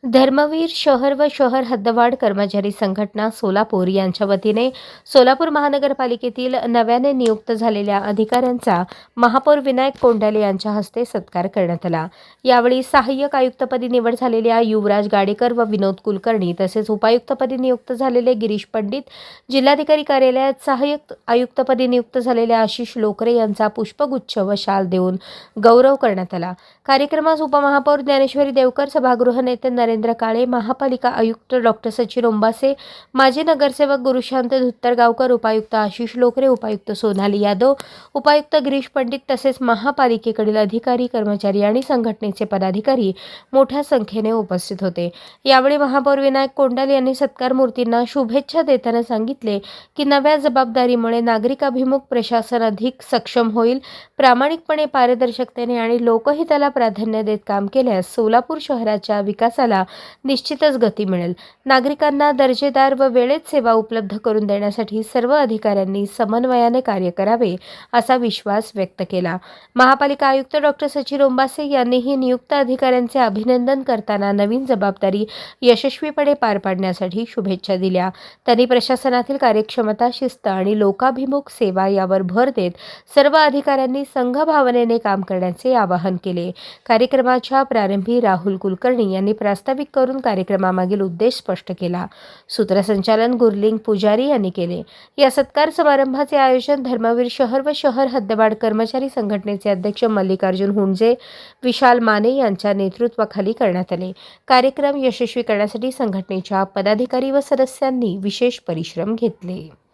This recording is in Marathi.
धर्मवीर शहर व शहर हद्दवाढ कर्मचारी संघटना सोलापूर यांच्या वतीने सोलापूर महानगरपालिकेतील नव्याने नियुक्त झालेल्या अधिकाऱ्यांचा महापौर विनायक कोंडाले यांच्या हस्ते सत्कार करण्यात आला। यावेळी सहाय्यक आयुक्तपदी निवड झालेल्या युवराज गाडेकर व विनोद कुलकर्णी तसेच उपायुक्तपदी नियुक्त झालेले गिरीश पंडित, जिल्हाधिकारी कार्यालयात सहाय्यक आयुक्तपदी नियुक्त झालेल्या आशिष लोकरे यांचा पुष्पगुच्छ व शाल देऊन गौरव करण्यात आला। कार्यक्रमास उपमहापौर ज्ञानेश्वरी देवकर, सभागृह नेते नरेंद्र काळे, महापालिका आयुक्त डॉक्टर सचिन ओंबासे, माजी नगरसेवक गुरुशांत धुत्तरगावकर, उपायुक्त आशिष लोकरे, उपायुक्त सोनाली यादव, उपायुक्त गिरीश पंडित तसेच महापालिकेकडील अधिकारी, कर्मचारी आणि संघटनेचे पदाधिकारी मोठ्या संख्येने उपस्थित होते। यावेळी महापौर विनायक कोंडाले यांनी सत्कार मूर्तींना शुभेच्छा देताना सांगितले की नव्या जबाबदारीमुळे नागरिकाभिमुख प्रशासन अधिक सक्षम होईल। प्रामाणिकपणे, पारदर्शकतेने आणि लोकहिताला प्राधान्य देत काम केल्यास सोलापूर शहराच्या विकासाला निश्चितच गती मिळेल। नागरिकांना दर्जेदार व वेळेत सेवा उपलब्ध करून देण्यासाठी सर्व अधिकाऱ्यांनी समन्वयाने कार्य करावे असा विश्वास व्यक्त केला। महापालिका आयुक्त डॉक्टर सचिन ओंबासे यांनीही नियुक्त अधिकाऱ्यांचे अभिनंदन करताना नवीन जबाबदारी यशस्वीपणे पार पाडण्यासाठी शुभेच्छा दिल्या। त्यांनी प्रशासनातील कार्यक्षमता, शिस्त आणि लोकाभिमुख सेवा यावर भर देत सर्व अधिकाऱ्यांनी संघभावनेने काम करण्याचे आवाहन केले। कार्यक्रमाच्या प्रारंभी राहुल कुलकर्णी यांनी प्रास्ताविक करून कार्यक्रमामागील उद्देश स्पष्ट केला। सूत्रसंचालन गुरलिंग पुजारी यांनी केले। या सत्कार समारंभाचे आयोजन धर्मवीर शहर व शहर हद्दवाढ कर्मचारी संघटनेचे अध्यक्ष मल्लिकार्जुन हुंडजे, विशाल माने यांच्या नेतृत्वाखाली करण्यात आले। कार्यक्रम यशस्वी करण्यासाठी संघटनेच्या पदाधिकारी व सदस्यांनी विशेष परिश्रम घेतले।